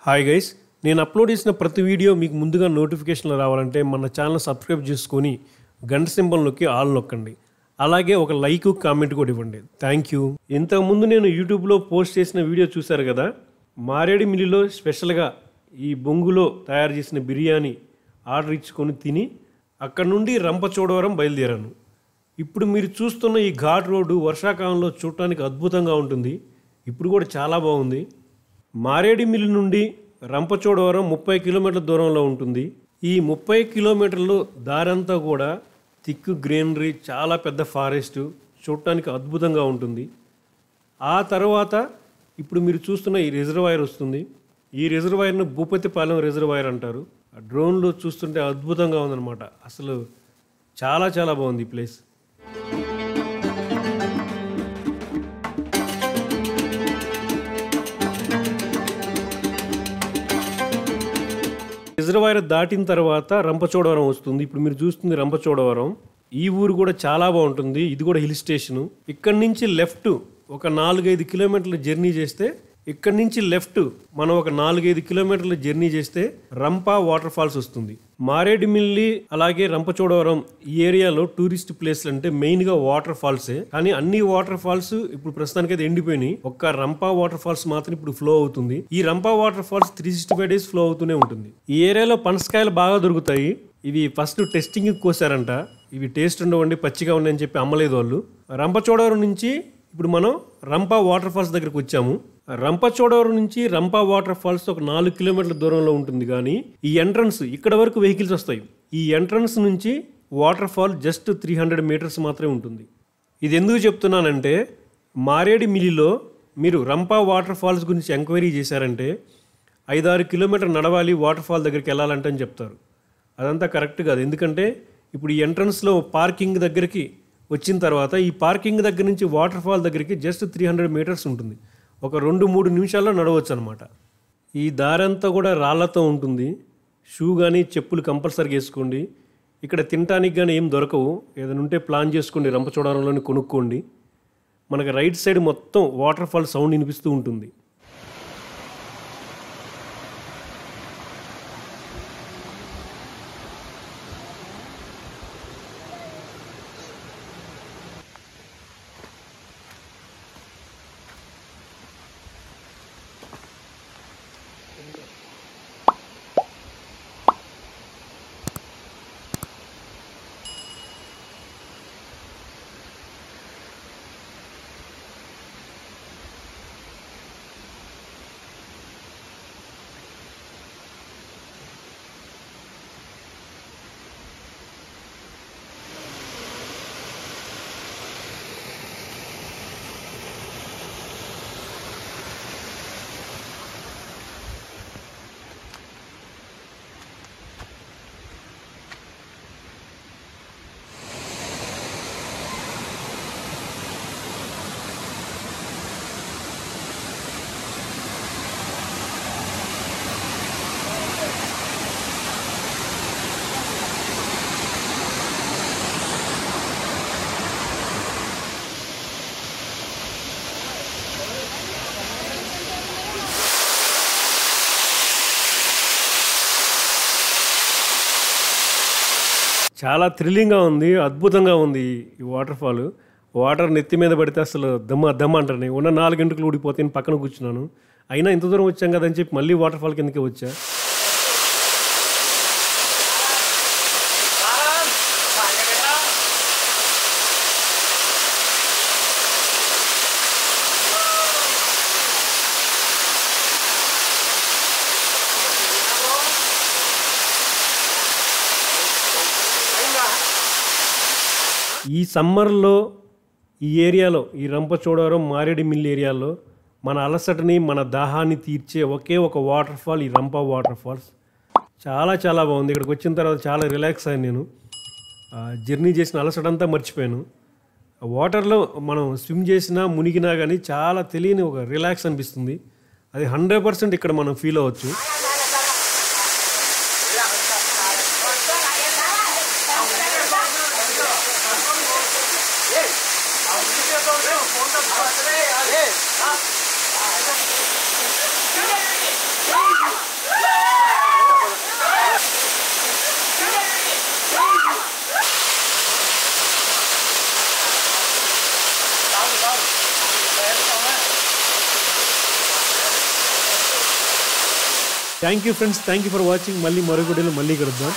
Hi guys, నేను upload చేసిన ప్రతి వీడియో మీకు ముందుగా నోటిఫికేషన్లు రావాలంటే మన ఛానల్ సబ్స్క్రైబ్ చేసుకొని గంట సింబల్ నొక్కి ఆల్ నొక్కండి. అలాగే ఒక లైక్ కామెంట్ కూడా ఇవ్వండి. Thank you. ఇంతకుముందు నేను యూట్యూబ్లో పోస్ట్ చేసిన వీడియో చూశారు కదా, మారేడుమిల్లిలో స్పెషల్గా ఈ బొంగులో తయారు చేసిన బిర్యానీ ఆర్డర్ ఇచ్చుకొని తిని అక్కడ నుండి రంపచోడవరం బయలుదేరాను. ఇప్పుడు మీరు చూస్తున్న ఈ ఘాట్ రోడ్డు వర్షాకాలంలో చూడటానికి అద్భుతంగా ఉంటుంది. ఇప్పుడు కూడా చాలా బాగుంది. మారేడుమిల్లి నుండి రంపచోడవరం 30 కిలోమీటర్ల దూరంలో ఉంటుంది. ఈ 30 కిలోమీటర్లు దారంతా కూడా థిక్ గ్రీనరీ, చాలా పెద్ద ఫారెస్ట్, చూడటానికి అద్భుతంగా ఉంటుంది. ఆ తర్వాత ఇప్పుడు మీరు చూస్తున్న ఈ రిజర్వాయర్ వస్తుంది. ఈ రిజర్వాయర్ను భూపతిపాలెం రిజర్వాయర్ అంటారు. ఆ డ్రోన్లో చూస్తుంటే అద్భుతంగా ఉందన్నమాట. అసలు చాలా చాలా బాగుంది ఈ ప్లేస్. రిజర్వాయర్ దాటిన తర్వాత రంపచోడవరం వస్తుంది. ఇప్పుడు మీరు చూస్తుంది రంపచోడవరం. ఈ ఊరు కూడా చాలా బాగుంటుంది. ఇది కూడా హిల్ స్టేషను. ఇక్కడి నుంచి లెఫ్ట్ ఒక 4-5 కిలోమీటర్ల జర్నీ చేస్తే ఇక్కడి నుంచి లెఫ్ట్ మనం ఒక 4-5 కిలోమీటర్ల జర్నీ చేస్తే రంపా వాటర్ ఫాల్స్ వస్తుంది. మారేడుమిల్లి అలాగే రంపచోడవరం ఈ ఏరియాలో టూరిస్ట్ ప్లేస్లు అంటే మెయిన్గా వాటర్ ఫాల్సే. కానీ అన్ని వాటర్ ఫాల్స్ ఇప్పుడు ప్రస్తుతానికి అయితే ఎండిపోయినాయి. ఒక్క రంపా వాటర్ ఫాల్స్ మాత్రం ఇప్పుడు ఫ్లో అవుతుంది. ఈ Rampa water falls 365 days flow అవుతూనే ఉంటుంది. ఈ ఏరియాలో పనసకాయలు బాగా దొరుకుతాయి. ఇవి ఫస్ట్ టెస్టింగ్ కోసారంట. ఇవి టేస్ట్ ఉండవండి, పచ్చిగా ఉన్నాయని చెప్పి అమ్మలేదు వాళ్ళు. రంపచోడవరం నుంచి ఇప్పుడు మనం రంపా వాటర్ ఫాల్స్ దగ్గరకు వచ్చాము. రంపచోడవరం నుంచి రంపా వాటర్ ఫాల్స్ ఒక 4 కిలోమీటర్ల దూరంలో ఉంటుంది. కానీ ఈ ఎంట్రన్స్ ఇక్కడ వరకు వెహికల్స్ వస్తాయి. ఈ ఎంట్రన్స్ నుంచి వాటర్ ఫాల్ జస్ట్ 300 మీటర్స్ మాత్రమే ఉంటుంది. ఇది ఎందుకు చెప్తున్నానంటే, మారేడుమిల్లిలో మీరు రంపా వాటర్ ఫాల్స్ గురించి ఎంక్వైరీ చేశారంటే 5-6 కిలోమీటర్ నడవాలి వాటర్ ఫాల్ దగ్గరికి వెళ్ళాలంటే అని చెప్తారు. అదంతా కరెక్ట్ కాదు. ఎందుకంటే ఇప్పుడు ఈ ఎంట్రన్స్లో పార్కింగ్ దగ్గరికి వచ్చిన తర్వాత ఈ పార్కింగ్ దగ్గర నుంచి వాటర్ ఫాల్ దగ్గరికి జస్ట్ 300 మీటర్స్ ఉంటుంది. ఒక 2-3 నిమిషాల్లో నడవచ్చు అనమాట. ఈ దారంతా కూడా రాళ్లతో ఉంటుంది. షూ కానీ చెప్పులు కంపల్సరీగా వేసుకోండి. ఇక్కడ తినడానికి కానీ ఏం దొరకవు. ఏదైనా ఉంటే ప్లాన్ చేసుకోండి, రంపచోడవరంలోని కొనుక్కోండి. మనకు రైట్ సైడ్ మొత్తం వాటర్ ఫాల్ సౌండ్ వినిపిస్తూ ఉంటుంది. చాలా థ్రిల్లింగ్గా ఉంది, అద్భుతంగా ఉంది ఈ వాటర్ ఫాల్. వాటర్ నెత్తి మీద పడితే అసలు దమ్మ అంటారు. ఉన్న 4 గంటలు ఊడిపోతే పక్కన కూర్చున్నాను. అయినా ఇంత దూరం వచ్చాం కదని చెప్పి మళ్ళీ వాటర్ ఫాల్ కిందకే వచ్చా. ఈ సమ్మర్లో ఈ ఏరియాలో, ఈ రంపచోడవరం మారేడుమిల్లి ఏరియాలో మన అలసటని, మన దాహాన్ని తీర్చే ఒకే ఒక వాటర్ ఫాల్ ఈ రంపా వాటర్ ఫాల్స్. చాలా చాలా బాగుంది. ఇక్కడికి వచ్చిన తర్వాత చాలా రిలాక్స్ అయ్యాను. నేను జర్నీ చేసిన అలసటంతా మర్చిపోయాను. వాటర్లో మనం స్విమ్ చేసినా మునిగినా కానీ చాలా తెలియని ఒక రిలాక్స్ అనిపిస్తుంది. అది 100% ఇక్కడ మనం ఫీల్ అవ్వచ్చు. Hey! Thank you friends, thank you for watching. మళ్ళీ మరొక వీడియోలో మళ్ళీ కలుద్దాం.